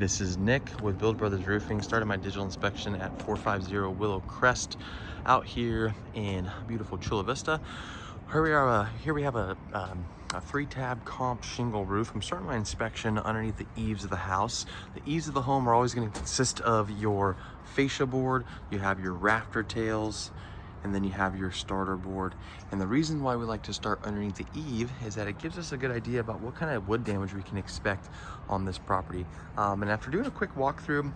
This is Nick with Build Brothers Roofing. Started my digital inspection at 450 Willowcrest out here in beautiful Chula Vista. Here we have a 3-tab comp shingle roof. I'm starting my inspection underneath the eaves of the house. The eaves of the home are always going to consist of your fascia board, you have your rafter tails, and then you have your starter board. And the reason why we like to start underneath the eave is that it gives us a good idea about what kind of wood damage we can expect on this property. And after doing a quick walkthrough,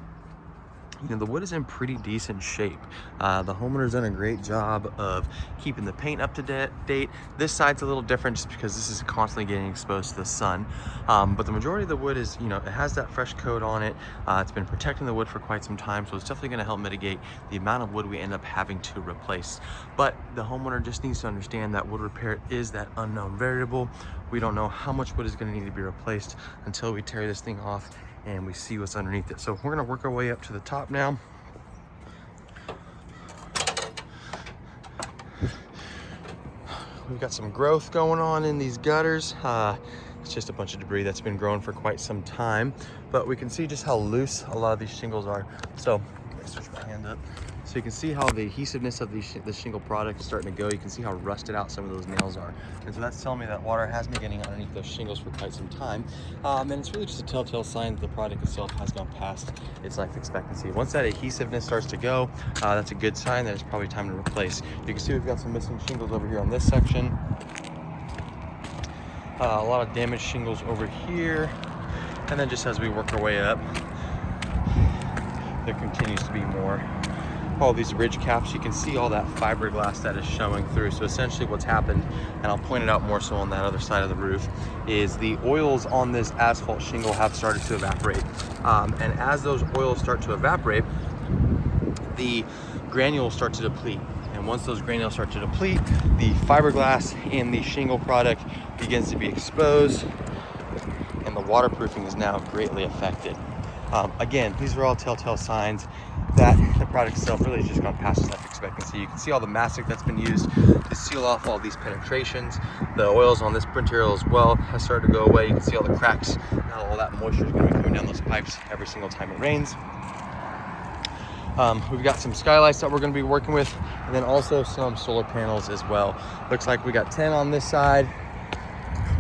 you know, the wood is in pretty decent shape. The homeowner's done a great job of keeping the paint up to date. This side's a little different just because this is constantly getting exposed to the sun. But the majority of the wood is, you know, it has that fresh coat on it. It's been protecting the wood for quite some time, so it's definitely gonna help mitigate the amount of wood we end up having to replace. But the homeowner just needs to understand that wood repair is that unknown variable. We don't know how much wood is gonna need to be replaced until we tear this thing off and we see what's underneath it. So we're gonna work our way up to the top now. We've got some growth going on in these gutters. It's just a bunch of debris that's been growing for quite some time, but we can see just how loose a lot of these shingles are. So let me switch my hand up. So you can see how the adhesiveness of the shingle product is starting to go. You can see how rusted out some of those nails are. And so that's telling me that water has been getting underneath those shingles for quite some time. And it's really just a telltale sign that the product itself has gone past its life expectancy. Once that adhesiveness starts to go, that's a good sign that it's probably time to replace. You can see we've got some missing shingles over here on this section. A lot of damaged shingles over here. And then just as we work our way up, there continues to be more. All these ridge caps, you can see all that fiberglass that is showing through. So essentially what's happened, and I'll point it out more so on that other side of the roof, is the oils on this asphalt shingle have started to evaporate. And as those oils start to evaporate, the granules start to deplete. And once those granules start to deplete, the fiberglass in the shingle product begins to be exposed, and the waterproofing is now greatly affected. Again, these are all telltale signs that the product itself really has just gone past its life expectancy. You can see all the mastic that's been used to seal off all these penetrations. The oils on this material as well has started to go away. You can see all the cracks. Now all that moisture is going to be coming down those pipes every single time it rains. We've got some skylights that we're going to be working with, and then also some solar panels as well. Looks like we got 10 on this side.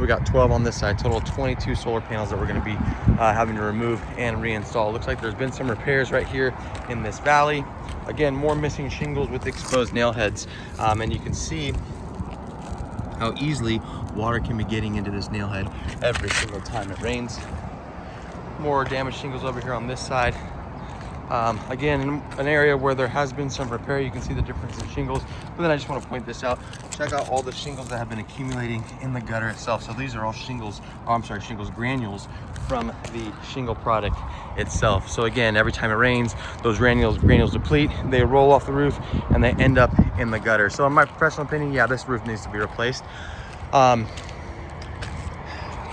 We got 12 on this side, total of 22 solar panels that we're going to be having to remove and reinstall. Looks like there's been some repairs right here in this valley. Again, more missing shingles with exposed nail heads. And you can see how easily water can be getting into this nail head every single time it rains. More damaged shingles over here on this side. Again, in an area where there has been some repair, you can see the difference in shingles. But then I just want to point this out. Check out all the shingles that have been accumulating in the gutter itself. So these are all shingles granules from the shingle product itself. So again, every time it rains, those granules deplete, they roll off the roof, and they end up in the gutter. So in my professional opinion, yeah, this roof needs to be replaced.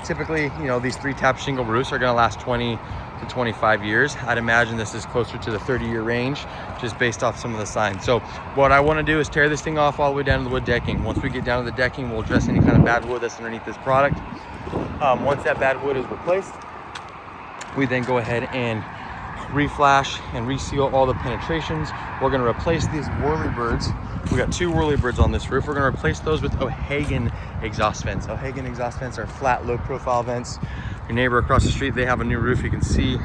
Typically, you know, these 3-tab shingle roofs are going to last 20 to 25 years. I'd imagine this is closer to the 30-year range, just based off some of the signs. So what I want to do is tear this thing off all the way down to the wood decking. Once we get down to the decking, we'll address any kind of bad wood that's underneath this product. Once that bad wood is replaced, we then go ahead and reflash and reseal all the penetrations. We're going to replace these whirlybirds. We got 2 whirlybirds on this roof. We're going to replace those with O'Hagan exhaust vents. O'Hagan exhaust vents are flat, low-profile vents. Your neighbor across the street, they have a new roof. You can see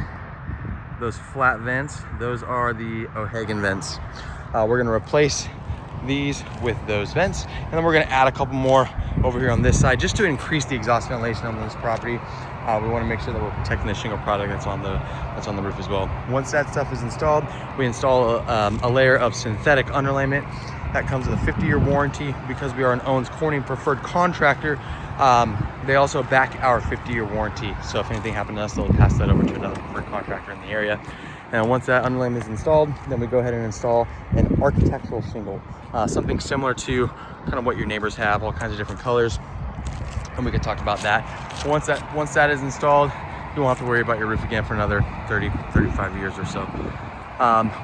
those flat vents. Those are the O'Hagan vents. We're going to replace these with those vents, and then we're going to add a couple more over here on this side just to increase the exhaust ventilation on this property. We want to make sure that we're protecting the shingle product that's on the roof as well. Once that stuff is installed, we install a layer of synthetic underlayment that comes with a 50-year warranty. Because we are an Owens Corning preferred contractor, they also back our 50-year warranty. So if anything happened to us, they'll pass that over to another preferred contractor in the area. And once that underlayment is installed, then we go ahead and install an architectural shingle, something similar to kind of what your neighbors have, all kinds of different colors. And we can talk about that. So once that is installed, you won't have to worry about your roof again for another 30, 35 years or so.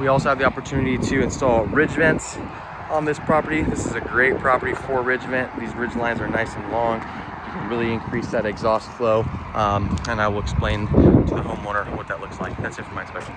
We also have the opportunity to install ridge vents on this property. This is a great property for ridge vent. These ridge lines are nice and long. You can really increase that exhaust flow, and I will explain to the homeowner what that that looks like. That's it for my inspection.